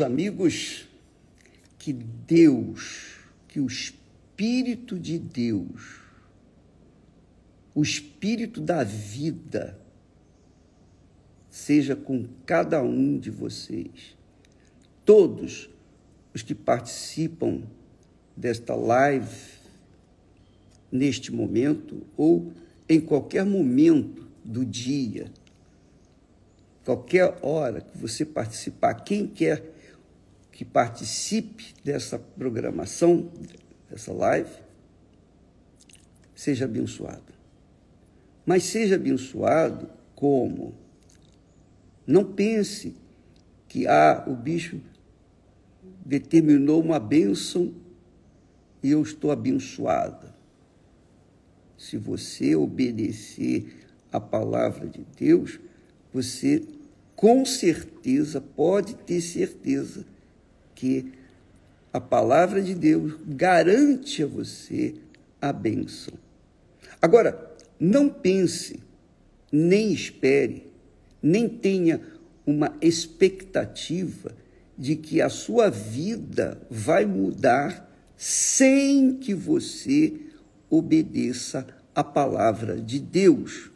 Amigos, que Deus, que o Espírito de Deus, o Espírito da vida, seja com cada um de vocês. Todos os que participam desta live, neste momento, ou em qualquer momento do dia, qualquer hora que você participar, quem quer que participe dessa programação, dessa live, seja abençoado. Mas seja abençoado como? Não pense que o bispo determinou uma bênção e eu estou abençoada. Se você obedecer à palavra de Deus, você com certeza pode ter certeza que a palavra de Deus garante a você a bênção. Agora, não pense, nem espere, nem tenha uma expectativa de que a sua vida vai mudar sem que você obedeça à palavra de Deus.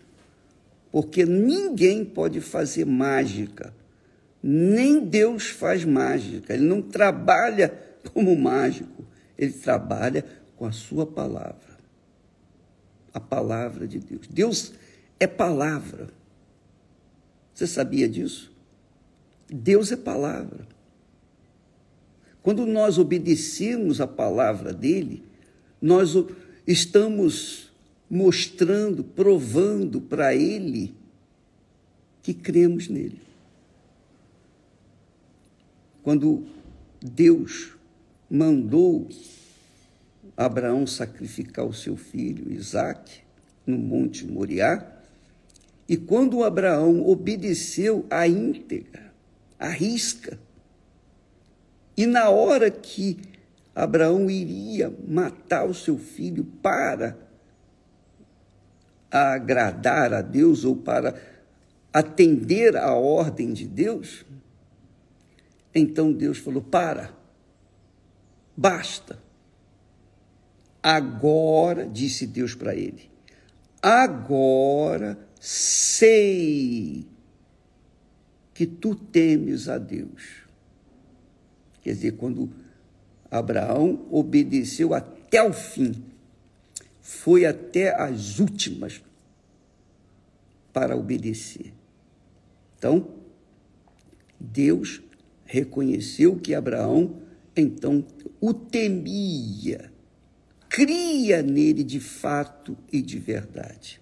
Porque ninguém pode fazer mágica. Nem Deus faz mágica, ele não trabalha como mágico, ele trabalha com a sua palavra, a palavra de Deus. Deus é palavra. Você sabia disso? Deus é palavra. Quando nós obedecemos a palavra dele, nós estamos mostrando, provando para ele que cremos nele. Quando Deus mandou Abraão sacrificar o seu filho Isaque no Monte Moriá, e quando Abraão obedeceu à íntegra, à risca, e na hora que Abraão iria matar o seu filho para agradar a Deus ou para atender à ordem de Deus, então Deus falou, basta. Agora, disse Deus para ele, agora sei que tu temes a Deus. Quer dizer, quando Abraão obedeceu até o fim, foi até as últimas para obedecer. Então, Deus reconheceu que Abraão, então, o temia, cria nele de fato e de verdade.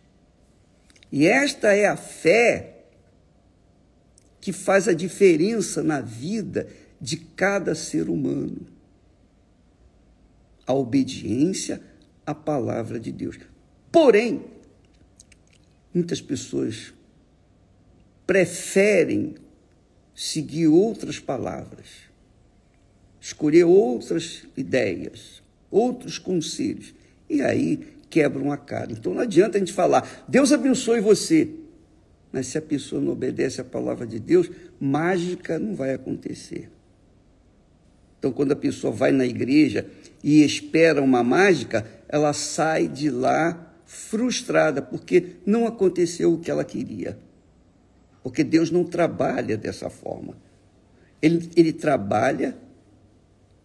E esta é a fé que faz a diferença na vida de cada ser humano. A obediência à palavra de Deus. Porém, muitas pessoas preferem seguir outras palavras, escolher outras ideias, outros conselhos, e aí quebram a cara. Então não adianta a gente falar, Deus abençoe você, mas se a pessoa não obedece à palavra de Deus, mágica não vai acontecer. Então quando a pessoa vai na igreja e espera uma mágica, ela sai de lá frustrada, porque não aconteceu o que ela queria. Porque Deus não trabalha dessa forma. Ele trabalha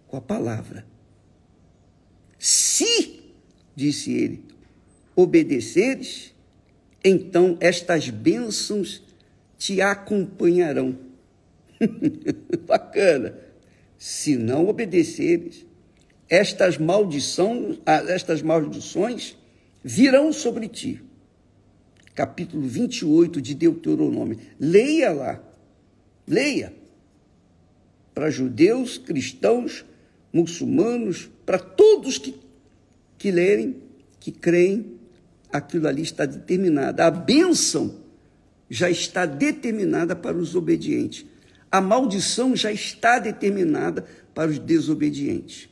com a palavra. Se, disse ele, obedeceres, então estas bênçãos te acompanharão. Bacana. Se não obedeceres, estas maldições virão sobre ti. Capítulo 28 de Deuteronômio. Leia lá. Leia. Para judeus, cristãos, muçulmanos, para todos que lerem, que creem, aquilo ali está determinado. A bênção já está determinada para os obedientes. A maldição já está determinada para os desobedientes.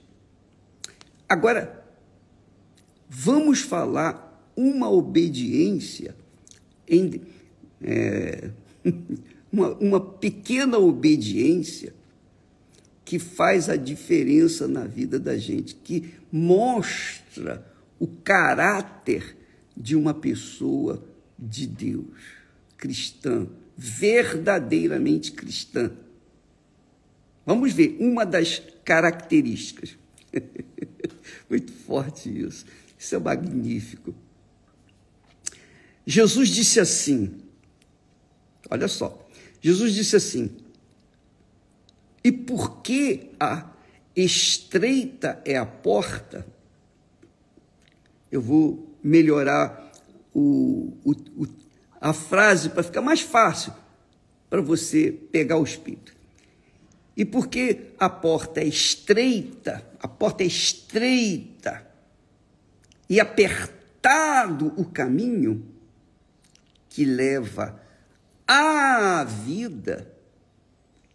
Agora, vamos falar uma obediência uma pequena obediência que faz a diferença na vida da gente, que mostra o caráter de uma pessoa de Deus, cristã, verdadeiramente cristã. Vamos ver uma das características. Muito forte isso. Isso é magnífico. Jesus disse assim, olha só, Jesus disse assim, e porque a estreita é a porta, eu vou melhorar a frase para ficar mais fácil para você pegar o espírito. E porque a porta é estreita e apertado o caminho que leva à vida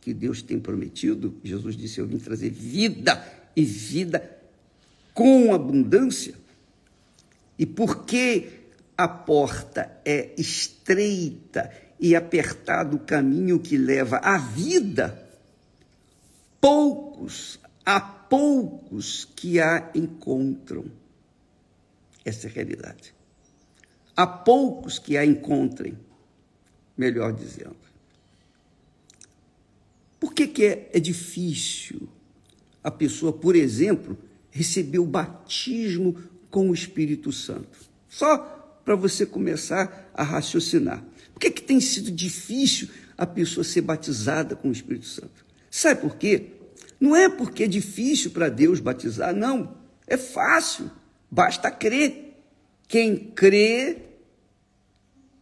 que Deus tem prometido, Jesus disse, eu vim trazer vida e vida com abundância. E porque a porta é estreita e apertado o caminho que leva à vida, há poucos que a encontram. Essa é a realidade. Há poucos que a encontrem, melhor dizendo. Por que é difícil a pessoa, por exemplo, receber o batismo com o Espírito Santo? Só para você começar a raciocinar. Por que tem sido difícil a pessoa ser batizada com o Espírito Santo? Sabe por quê? Não é porque é difícil para Deus batizar, não. É fácil, basta crer. Quem crê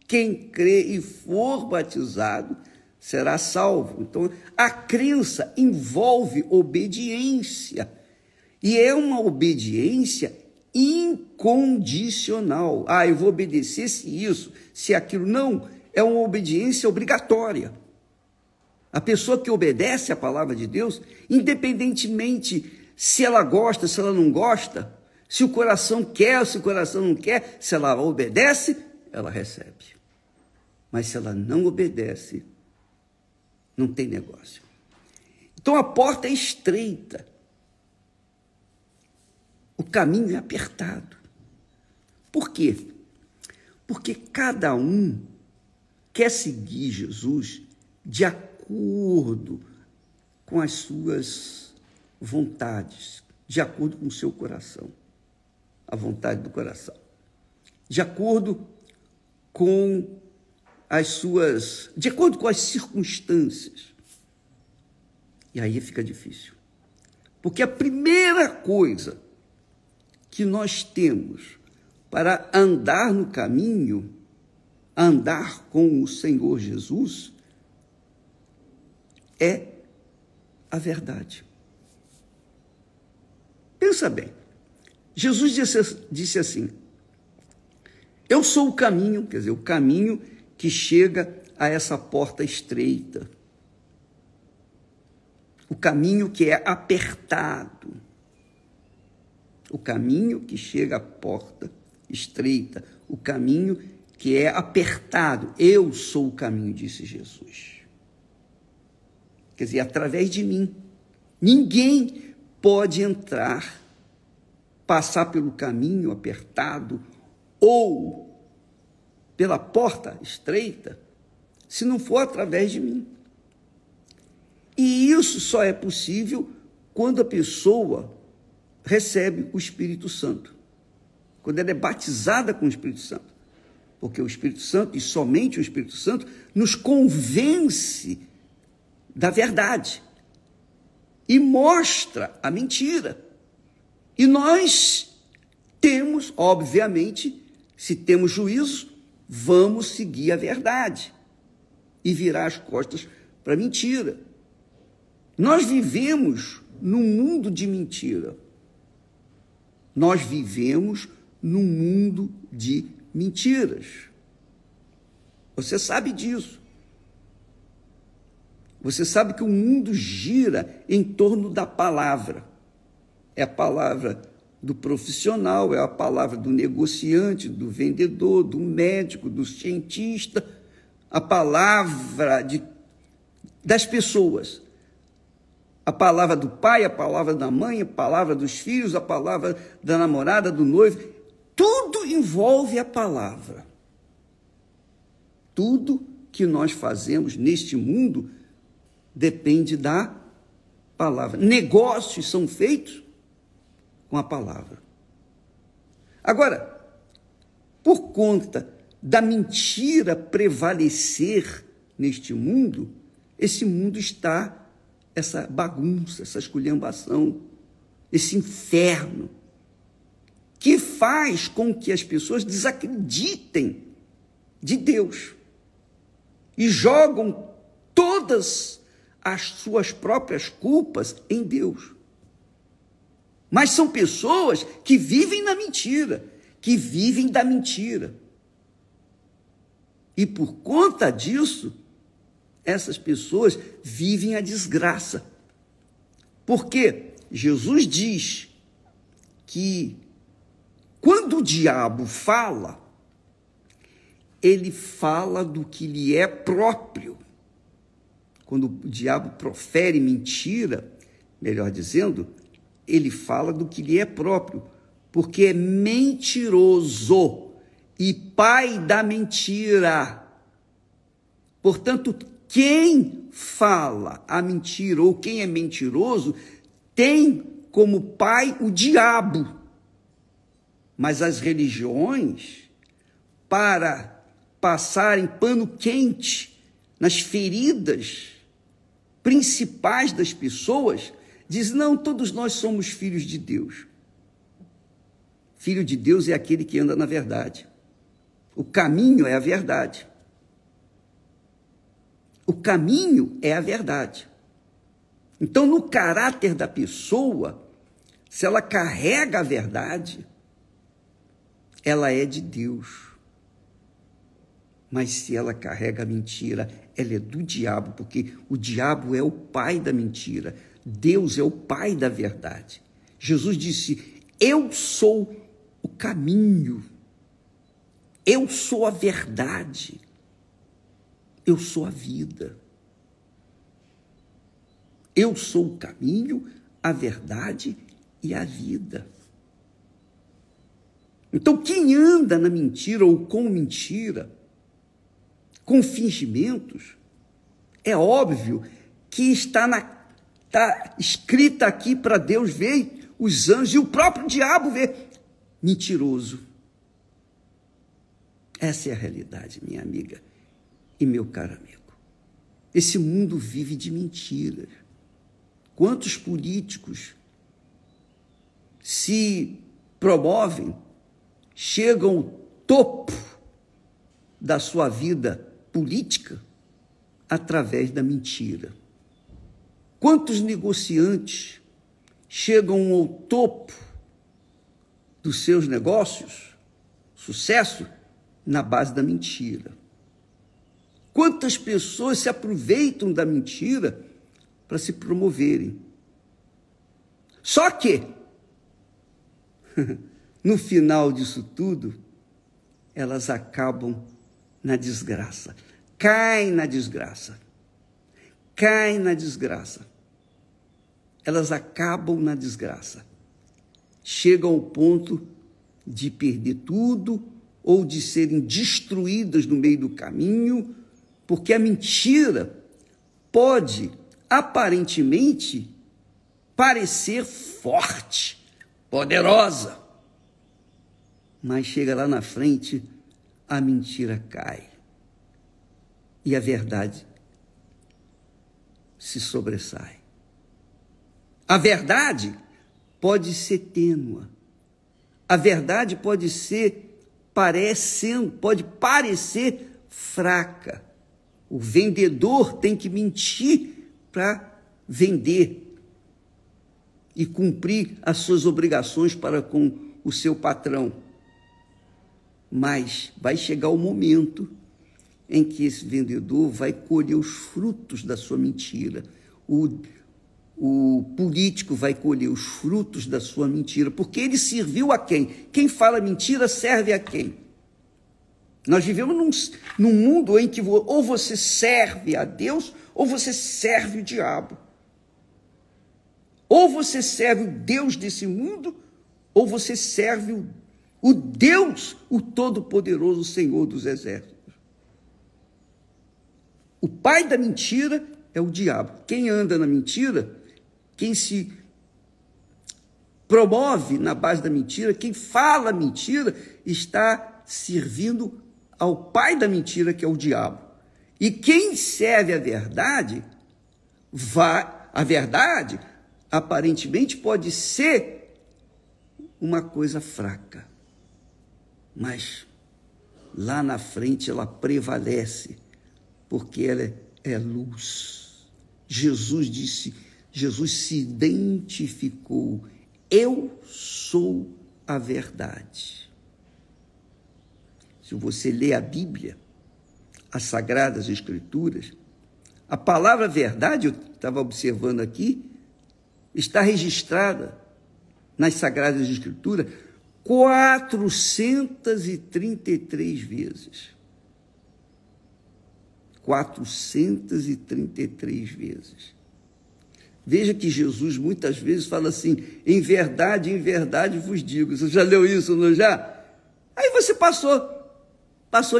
e for batizado será salvo. Então, a crença envolve obediência. E é uma obediência incondicional. Eu vou obedecer se isso, se aquilo. Não, é uma obediência obrigatória. A pessoa que obedece à palavra de Deus, independentemente se ela gosta, se ela não gosta, se o coração quer, se o coração não quer, se ela obedece, ela recebe. Mas se ela não obedece, não tem negócio. Então a porta é estreita. O caminho é apertado. Por quê? Porque cada um quer seguir Jesus de acordo com as suas vontades, de acordo com o seu coração, a vontade do coração, de acordo com de acordo com as circunstâncias. E aí fica difícil. Porque a primeira coisa que nós temos para andar no caminho, andar com o Senhor Jesus, é a verdade. Pensa bem. Jesus disse assim, eu sou o caminho, quer dizer, o caminho que chega a essa porta estreita. O caminho que é apertado. O caminho que chega à porta estreita. O caminho que é apertado. Eu sou o caminho, disse Jesus. Quer dizer, através de mim. Ninguém pode entrar, passar pelo caminho apertado ou pela porta estreita, se não for através de mim. E isso só é possível quando a pessoa recebe o Espírito Santo, quando ela é batizada com o Espírito Santo, porque o Espírito Santo, e somente o Espírito Santo, nos convence da verdade e mostra a mentira. E nós temos, obviamente, se temos juízo, vamos seguir a verdade e virar as costas para a mentira. Nós vivemos num mundo de mentira. Nós vivemos num mundo de mentiras. Você sabe disso. Você sabe que o mundo gira em torno da palavra. É a palavra do profissional, é a palavra do negociante, do vendedor, do médico, do cientista, a palavra das pessoas. A palavra do pai, a palavra da mãe, a palavra dos filhos, a palavra da namorada, do noivo. Tudo envolve a palavra. Tudo que nós fazemos neste mundo depende da palavra. Negócios são feitos com a palavra. Agora, por conta da mentira prevalecer neste mundo, esse mundo está essa bagunça, essa esculhambação, esse inferno, que faz com que as pessoas desacreditem de Deus e jogam todas as suas próprias culpas em Deus. Mas são pessoas que vivem na mentira, que vivem da mentira. E por conta disso, essas pessoas vivem a desgraça. Porque Jesus diz que quando o diabo fala, ele fala do que lhe é próprio. Quando o diabo profere mentira, melhor dizendo, ele fala do que lhe é próprio, porque é mentiroso e pai da mentira. Portanto, quem fala a mentira ou quem é mentiroso tem como pai o diabo. Mas as religiões, para passarem pano quente nas feridas principais das pessoas, diz: não, todos nós somos filhos de Deus. Filho de Deus é aquele que anda na verdade. O caminho é a verdade. O caminho é a verdade. Então, no caráter da pessoa, se ela carrega a verdade, ela é de Deus. Mas se ela carrega a mentira, ela é do diabo, porque o diabo é o pai da mentira. Deus é o pai da verdade. Jesus disse: eu sou o caminho, eu sou a verdade, eu sou a vida. Eu sou o caminho, a verdade e a vida. Então, quem anda na mentira ou com mentira, com fingimentos, é óbvio que está escrita aqui para Deus ver, os anjos e o próprio diabo ver. Mentiroso. Essa é a realidade, minha amiga e meu caro amigo. Esse mundo vive de mentiras. Quantos políticos se promovem, chegam ao topo da sua vida política através da mentira? Quantos negociantes chegam ao topo dos seus negócios, sucesso, na base da mentira? Quantas pessoas se aproveitam da mentira para se promoverem? Só que, no final disso tudo, elas acabam na desgraça. Caem na desgraça. Caem na desgraça. Elas acabam na desgraça. Chegam ao ponto de perder tudo ou de serem destruídas no meio do caminho, porque a mentira pode, aparentemente, parecer forte, poderosa, mas chega lá na frente, a mentira cai e a verdade se sobressai. A verdade pode ser tênua, a verdade pode parecer fraca. O vendedor tem que mentir para vender e cumprir as suas obrigações para com o seu patrão. Mas vai chegar o momento em que esse vendedor vai colher os frutos da sua mentira. O político vai colher os frutos da sua mentira, porque ele serviu a quem? Quem fala mentira serve a quem? Nós vivemos num mundo em que ou você serve a Deus ou você serve o diabo. Ou você serve o Deus desse mundo, ou você serve o Deus, o Todo-Poderoso, Senhor dos Exércitos. O pai da mentira é o diabo. Quem anda na mentira, quem se promove na base da mentira, quem fala mentira, está servindo ao pai da mentira, que é o diabo. E quem serve a verdade, a verdade aparentemente pode ser uma coisa fraca, mas lá na frente ela prevalece, porque ela é luz. Jesus se identificou: eu sou a verdade. Se você lê a Bíblia, as Sagradas Escrituras, a palavra verdade, eu estava observando aqui, está registrada nas Sagradas Escrituras 433 vezes. 433 vezes. Veja que Jesus muitas vezes fala assim: em verdade vos digo. Você já leu isso, não já? Aí você passou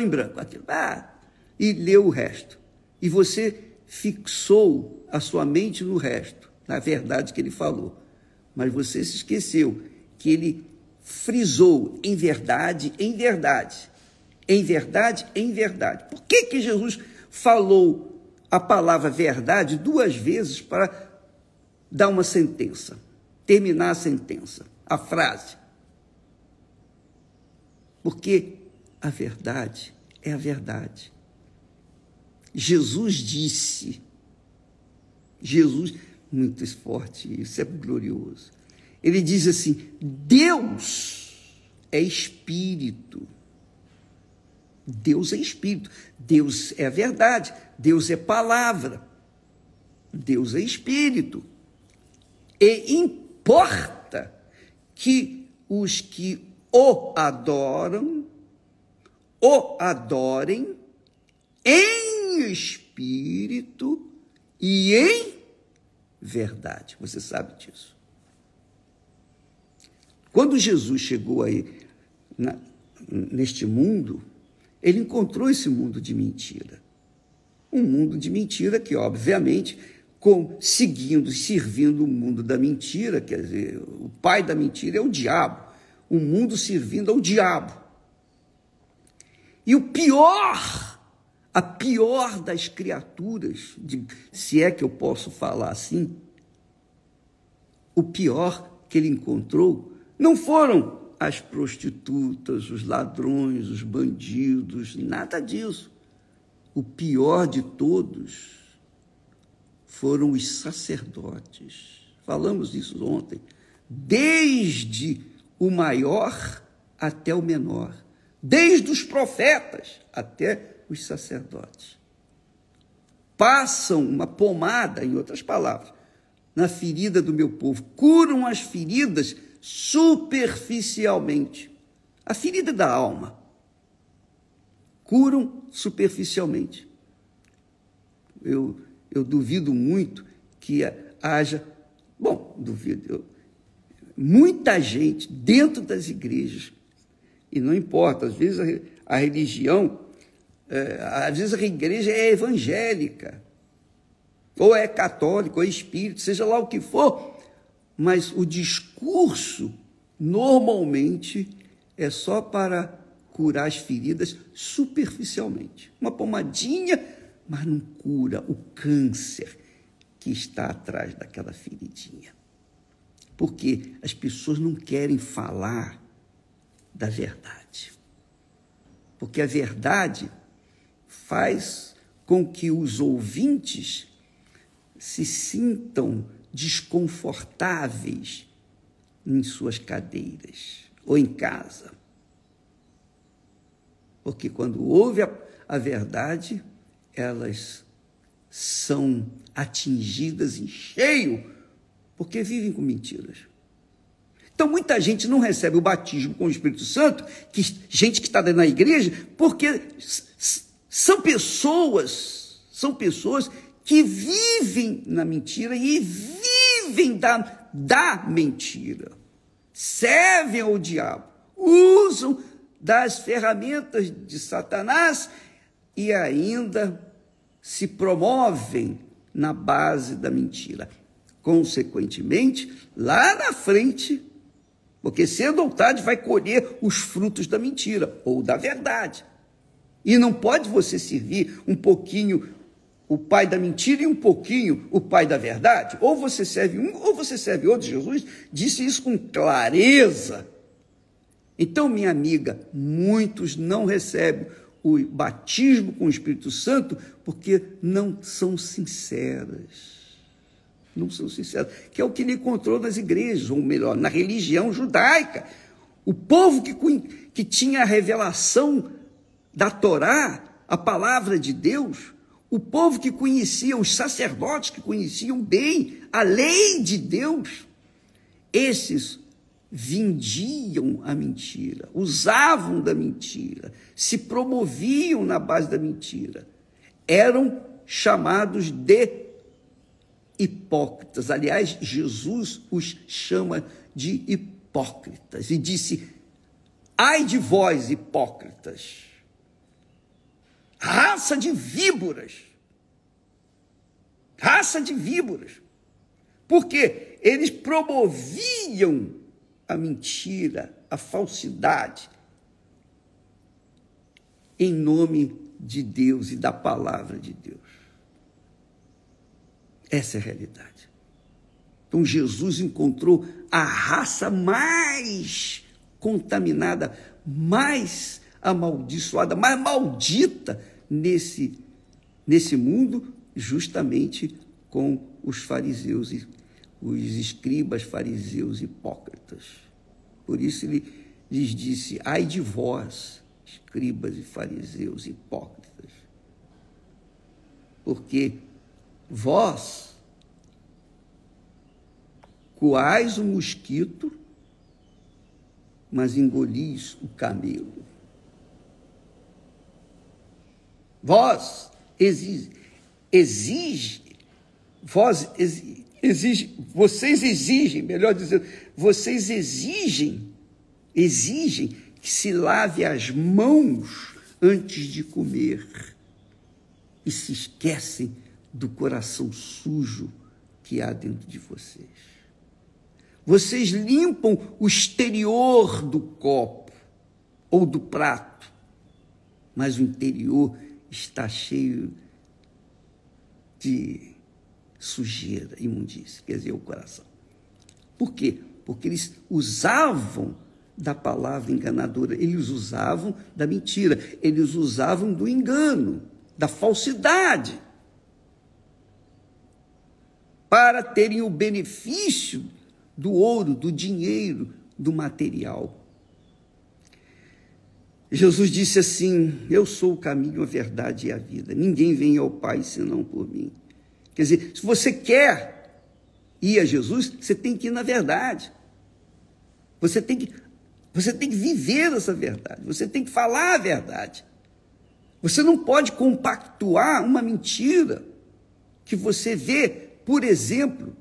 em branco aquilo, e leu o resto. E você fixou a sua mente no resto, na verdade que ele falou. Mas você se esqueceu que ele frisou em verdade, em verdade. Em verdade, em verdade. Por que Jesus falou a palavra verdade 2 vezes para dar uma sentença, terminar a sentença, a frase? Porque a verdade é a verdade. Jesus disse, muito forte, isso é glorioso. Ele diz assim: Deus é espírito. Deus é espírito. Deus é a verdade. Deus é palavra. Deus é espírito. E importa que os que o adorem em espírito e em verdade. Você sabe disso. Quando Jesus chegou aí neste mundo, ele encontrou esse mundo de mentira. Um mundo de mentira que, obviamente, seguindo e servindo o mundo da mentira, quer dizer, o pai da mentira é o diabo, o mundo servindo ao diabo. E a pior das criaturas, se é que eu posso falar assim, o pior que ele encontrou não foram as prostitutas, os ladrões, os bandidos, nada disso. O pior de todos foram os sacerdotes. Falamos disso ontem. Desde o maior até o menor. Desde os profetas até os sacerdotes. Passam uma pomada, em outras palavras, na ferida do meu povo. Curam as feridas superficialmente. A ferida da alma. Curam superficialmente. Eu duvido muito que haja... muita gente dentro das igrejas, e não importa, às vezes a religião, às vezes a igreja é evangélica, ou é católica, ou é espírita, seja lá o que for, mas o discurso, normalmente, é só para curar as feridas superficialmente. Uma pomadinha, mas não cura o câncer que está atrás daquela feridinha. Porque as pessoas não querem falar da verdade. Porque a verdade faz com que os ouvintes se sintam desconfortáveis em suas cadeiras ou em casa. Porque quando ouve a verdade, elas são atingidas em cheio, porque vivem com mentiras. Então, muita gente não recebe o batismo com o Espírito Santo, gente que está na igreja, porque são pessoas que vivem na mentira e vivem da mentira. Servem ao diabo, usam das ferramentas de Satanás e ainda se promovem na base da mentira. Consequentemente, lá na frente, porque cedo ou tarde vai colher os frutos da mentira ou da verdade. E não pode você servir um pouquinho o pai da mentira e um pouquinho o pai da verdade. Ou você serve um ou você serve outro. Jesus disse isso com clareza. Então, minha amiga, muitos não recebem o batismo com o Espírito Santo porque não são sinceras. Não são sinceras, que é o que ele encontrou nas igrejas, ou melhor, na religião judaica. O povo que tinha a revelação da Torá, a palavra de Deus, o povo que conhecia, os sacerdotes que conheciam bem a lei de Deus, esses vendiam a mentira, usavam da mentira, se promoviam na base da mentira. Eram chamados de hipócritas. Aliás, Jesus os chama de hipócritas e disse: ai de vós, hipócritas, raça de víboras, porque eles promoviam a mentira, a falsidade, em nome de Deus e da palavra de Deus. Essa é a realidade. Então, Jesus encontrou a raça mais contaminada, mais amaldiçoada, mais maldita nesse mundo, justamente com os fariseus e os escribas fariseus hipócritas. Por isso ele lhes disse: ai de vós, escribas e fariseus hipócritas, porque vós coais o mosquito, mas engolis o camelo. Vocês exigem que se lave as mãos antes de comer e se esquecem do coração sujo que há dentro de vocês. Vocês limpam o exterior do copo ou do prato, mas o interior está cheio de sujeira, imundícia, quer dizer, o coração. Por quê? Porque eles usavam da palavra enganadora, eles usavam da mentira, eles usavam do engano, da falsidade, para terem o benefício do ouro, do dinheiro, do material. Jesus disse assim: eu sou o caminho, a verdade e a vida. Ninguém vem ao Pai senão por mim. Quer dizer, se você quer ir a Jesus, você tem que ir na verdade. Você tem que viver essa verdade. Você tem que falar a verdade. Você não pode compactuar uma mentira que você vê. Por exemplo,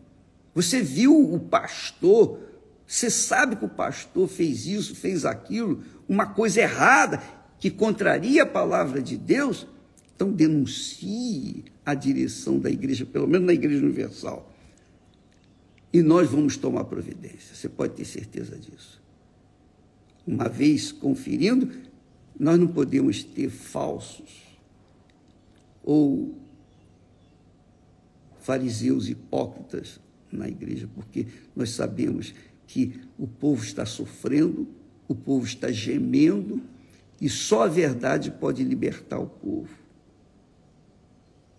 você viu o pastor, você sabe que o pastor fez isso, fez aquilo, uma coisa errada, que contraria a palavra de Deus, então denuncie a direção da igreja, pelo menos na Igreja Universal. E nós vamos tomar providência, você pode ter certeza disso. Uma vez conferindo, nós não podemos ter falsos ou fariseus hipócritas na igreja, porque nós sabemos que o povo está sofrendo, o povo está gemendo, e só a verdade pode libertar o povo.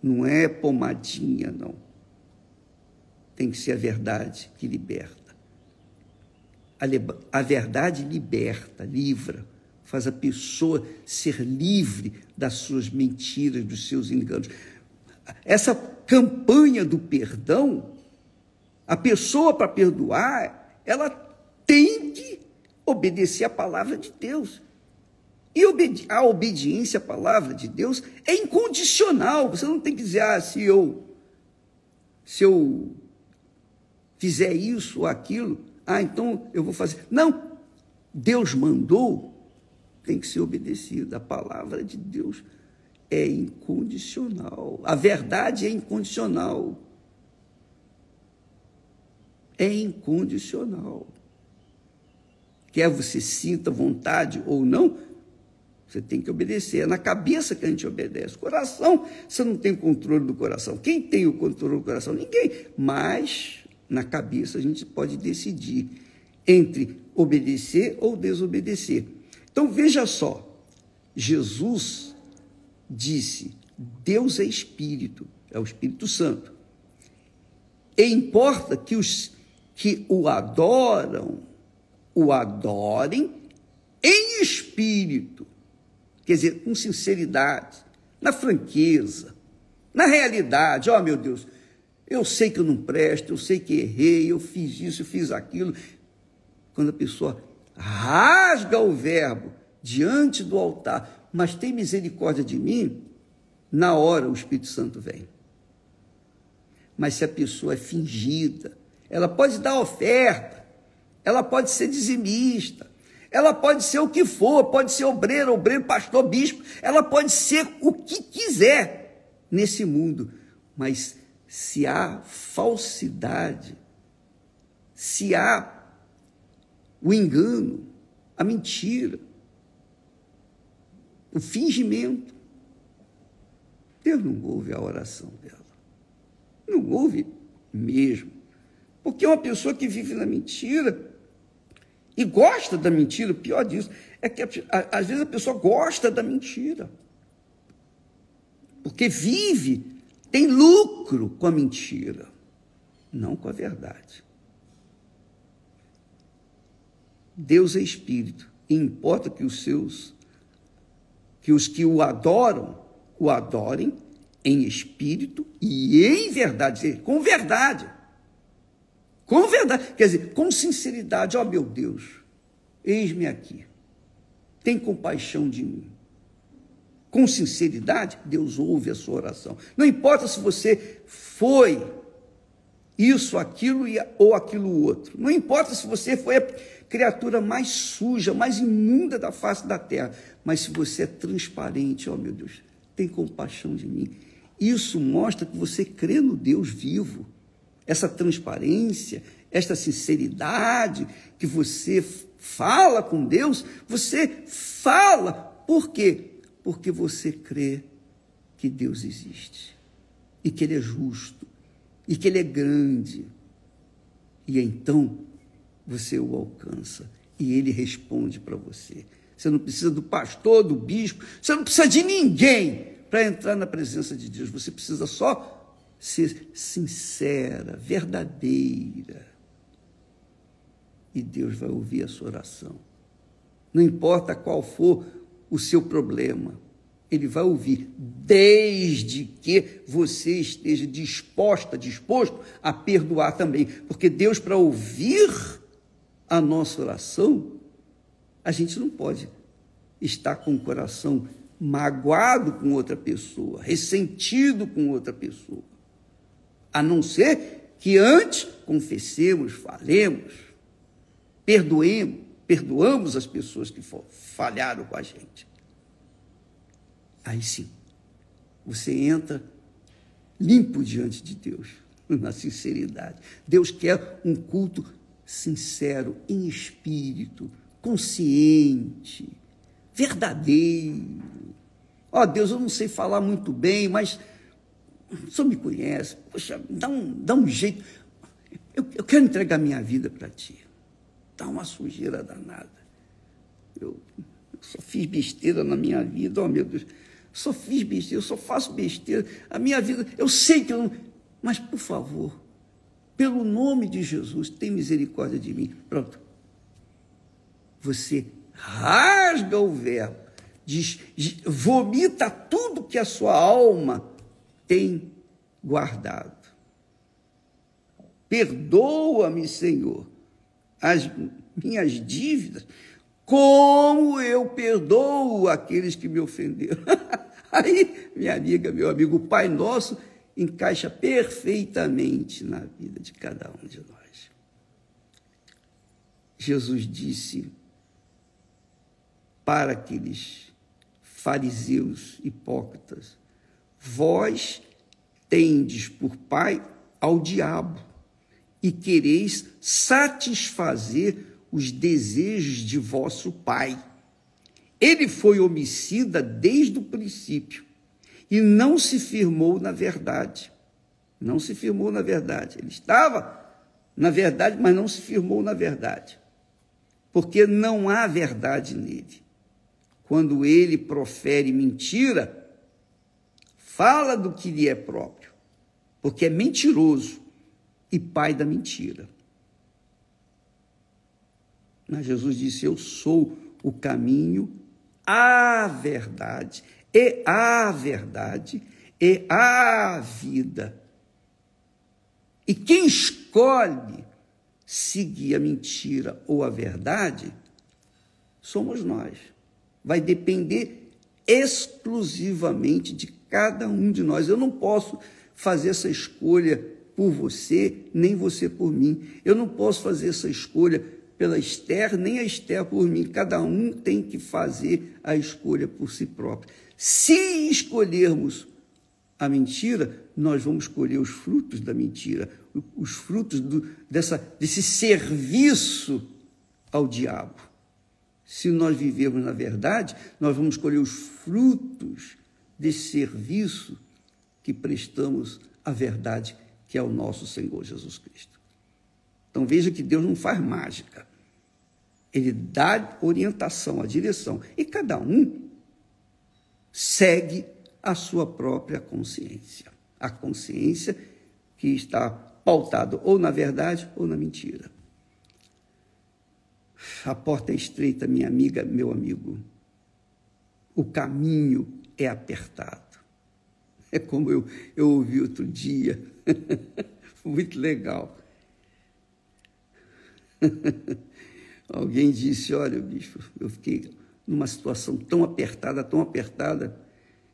Não é pomadinha, não. Tem que ser a verdade que liberta. A verdade liberta, livra, faz a pessoa ser livre das suas mentiras, dos seus enganos. Essa campanha do perdão, a pessoa, para perdoar, ela tem que obedecer à palavra de Deus. E a obediência à palavra de Deus é incondicional. Você não tem que dizer: se eu fizer isso ou aquilo, então eu vou fazer. Não, Deus mandou, tem que ser obedecido. A palavra de Deus é incondicional. A verdade é incondicional. É incondicional. Quer você sinta vontade ou não, você tem que obedecer. É na cabeça que a gente obedece. Coração, você não tem controle do coração. Quem tem o controle do coração? Ninguém. Mas na cabeça a gente pode decidir entre obedecer ou desobedecer. Então veja só, Jesus disse, Deus é Espírito, é o Espírito Santo. E importa que os que o adoram, o adorem em espírito, quer dizer, com sinceridade, na franqueza, na realidade. Meu Deus, eu sei que eu não presto, eu sei que errei, eu fiz isso, eu fiz aquilo. Quando a pessoa rasga o verbo diante do altar, mas tem misericórdia de mim, na hora o Espírito Santo vem. Mas se a pessoa é fingida, ela pode dar oferta, ela pode ser dizimista, ela pode ser o que for, pode ser obreiro, pastor, bispo, ela pode ser o que quiser nesse mundo, mas se há falsidade, se há o engano, a mentira, o fingimento, Deus não ouve a oração dela. Não ouve mesmo. Porque uma pessoa que vive na mentira e gosta da mentira, o pior disso, é que às vezes a pessoa gosta da mentira. Porque vive, tem lucro com a mentira, não com a verdade. Deus é Espírito, e importa que os que o adoram, o adorem em espírito e em verdade, com verdade. Com verdade, quer dizer, com sinceridade. Meu Deus, eis-me aqui, tem compaixão de mim. Com sinceridade, Deus ouve a sua oração. Não importa se você foi isso, aquilo ou aquilo outro. Não importa se você foi a criatura mais suja, mais imunda da face da terra. Mas se você é transparente, meu Deus, tem compaixão de mim. Isso mostra que você crê no Deus vivo. Essa transparência, esta sinceridade que você fala com Deus, você fala. Por quê? Porque você crê que Deus existe e que Ele é justo e que Ele é grande. E então você o alcança e Ele responde para você. Você não precisa do pastor, do bispo, você não precisa de ninguém para entrar na presença de Deus. Você precisa só ser sincera, verdadeira. E Deus vai ouvir a sua oração. Não importa qual for o seu problema, Ele vai ouvir, desde que você esteja disposto a perdoar também. Porque Deus, para ouvir a nossa oração, a gente não pode estar com o coração magoado com outra pessoa, ressentido com outra pessoa. A não ser que antes confessemos, falemos, perdoamos as pessoas que falharam com a gente. Aí sim, você entra limpo diante de Deus, na sinceridade. Deus quer um culto sincero, em espírito, consciente, verdadeiro. Deus, eu não sei falar muito bem, mas o Senhor me conhece. Poxa, dá um jeito. Eu quero entregar minha vida para Ti. Dá uma sujeira danada. Eu só fiz besteira na minha vida, meu Deus. Só fiz besteira, eu só faço besteira. A minha vida, eu sei que eu não... Mas, por favor, pelo nome de Jesus, tem misericórdia de mim. Pronto. Você rasga o verbo, vomita tudo que a sua alma tem guardado. Perdoa-me, Senhor, as minhas dívidas, como eu perdoo aqueles que me ofenderam. Aí, minha amiga, meu amigo, o Pai Nosso encaixa perfeitamente na vida de cada um de nós. Jesus disse para aqueles fariseus hipócritas: vós tendes por pai ao diabo e quereis satisfazer os desejos de vosso pai. Ele foi homicida desde o princípio e não se firmou na verdade. Não se firmou na verdade. Ele estava na verdade, mas não se firmou na verdade. Porque não há verdade nele. Quando ele profere mentira, fala do que lhe é próprio, porque é mentiroso e pai da mentira. Mas Jesus disse: eu sou o caminho, a verdade e a vida. E quem escolhe seguir a mentira ou a verdade somos nós. Vai depender exclusivamente de cada um de nós. Eu não posso fazer essa escolha por você, nem você por mim. Eu não posso fazer essa escolha pela Esther, nem a Esther por mim. Cada um tem que fazer a escolha por si próprio. Se escolhermos a mentira, nós vamos colher os frutos da mentira, os frutos desse serviço ao diabo. Se nós vivermos na verdade, nós vamos colher os frutos desse serviço que prestamos à verdade, que é o nosso Senhor Jesus Cristo. Então veja que Deus não faz mágica. Ele dá orientação, a direção, e cada um segue a sua própria consciência. A consciência que está pautada ou na verdade ou na mentira. A porta é estreita, minha amiga, meu amigo. O caminho é apertado. É como eu ouvi outro dia. Muito legal. Alguém disse: olha, bicho, eu fiquei numa situação tão apertada,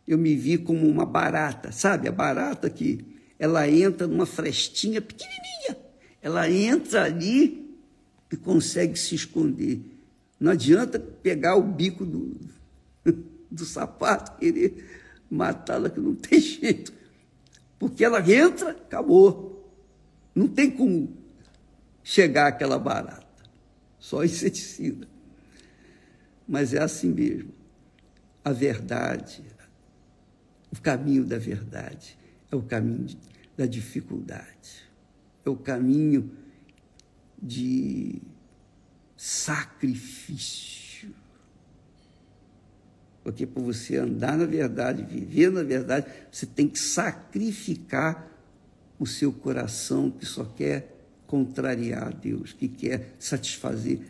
eu me vi como uma barata, sabe? A barata que ela entra numa frestinha pequenininha, ela entra ali e consegue se esconder. Não adianta pegar o bico do sapato, querer matá-la, que não tem jeito, porque ela entra, acabou. Não tem como chegar àquela barata, só inseticida. Mas é assim mesmo. A verdade, o caminho da verdade é o caminho da dificuldade, é o caminho de sacrifício. Porque para você andar na verdade, viver na verdade, você tem que sacrificar o seu coração, que só quer contrariar a Deus, que quer satisfazer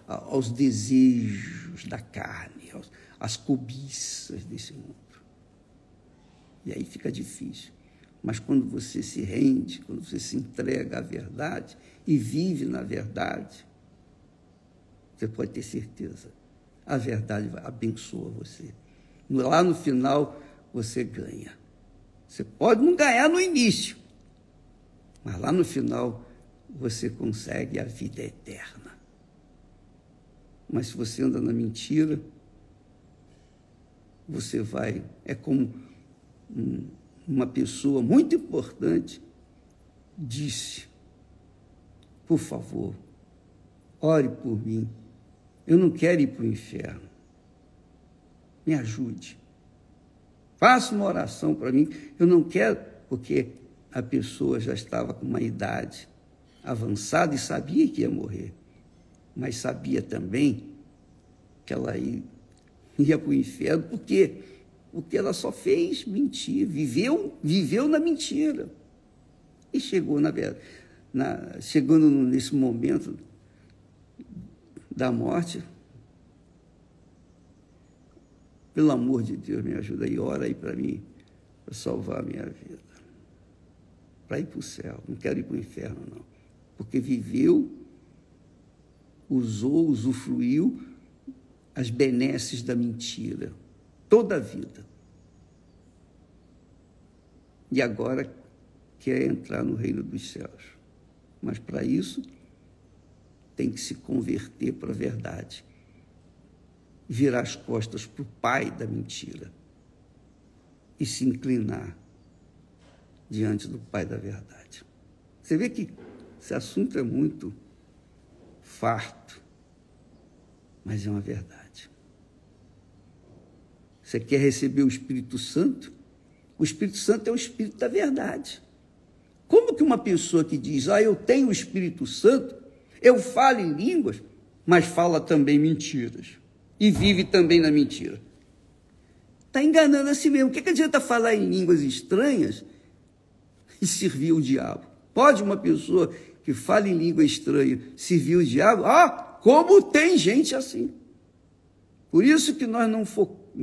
aos desejos da carne, às cobiças desse mundo. E aí fica difícil. Mas quando você se rende, quando você se entrega à verdade e vive na verdade, você pode ter certeza, a verdade abençoa você. Lá no final, você ganha. Você pode não ganhar no início, mas lá no final, você consegue a vida eterna. Mas se você anda na mentira, você vai... É como uma pessoa muito importante disse: por favor, ore por mim. Eu não quero ir para o inferno. Me ajude. Faça uma oração para mim. Eu não quero, porque a pessoa já estava com uma idade avançada e sabia que ia morrer, mas sabia também que ela ia para o inferno, porque ela só fez mentir, viveu na mentira. E chegou, chegando nesse momento da morte, pelo amor de Deus, me ajuda aí, ora aí para mim, para salvar a minha vida, para ir para o céu. Não quero ir para o inferno, não. Porque viveu, usufruiu as benesses da mentira, toda a vida. E agora quer entrar no reino dos céus. Mas para isso, tem que se converter para a verdade, virar as costas para o pai da mentira e se inclinar diante do pai da verdade. Você vê que esse assunto é muito farto, mas é uma verdade. Você quer receber o Espírito Santo? O Espírito Santo é o Espírito da verdade. Como que uma pessoa que diz, eu tenho o Espírito Santo, eu falo em línguas, mas fala também mentiras, e vive também na mentira? Está enganando a si mesmo. O que adianta falar em línguas estranhas e servir o diabo? Pode uma pessoa que fala em língua estranha servir o diabo? Como tem gente assim. Por isso que nós não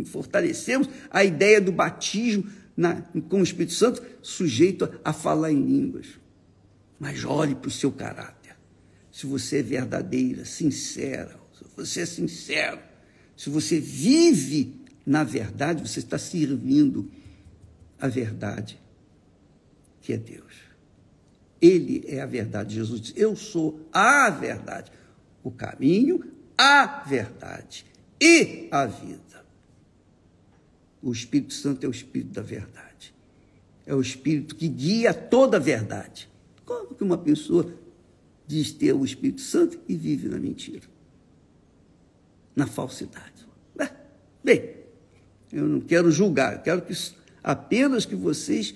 fortalecemos a ideia do batismo com o Espírito Santo sujeito a falar em línguas. Mas olhe para o seu caráter. Se você é verdadeira, sincera, se você é sincero, se você vive na verdade, você está servindo a verdade, que é Deus. Ele é a verdade. Jesus disse, eu sou a verdade, o caminho, a verdade e a vida. O Espírito Santo é o Espírito da verdade. É o Espírito que guia toda a verdade. Como que uma pessoa diz ter o Espírito Santo e vive na mentira? Na falsidade. Bem, eu não quero julgar, eu quero apenas que vocês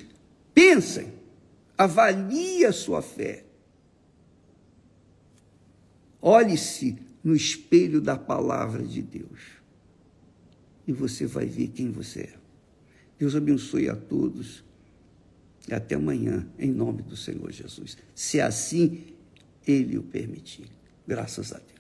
pensem, avaliem a sua fé. Olhe-se no espelho da palavra de Deus e você vai ver quem você é. Deus abençoe a todos e até amanhã, em nome do Senhor Jesus. Se assim Ele o permitir. Graças a Deus.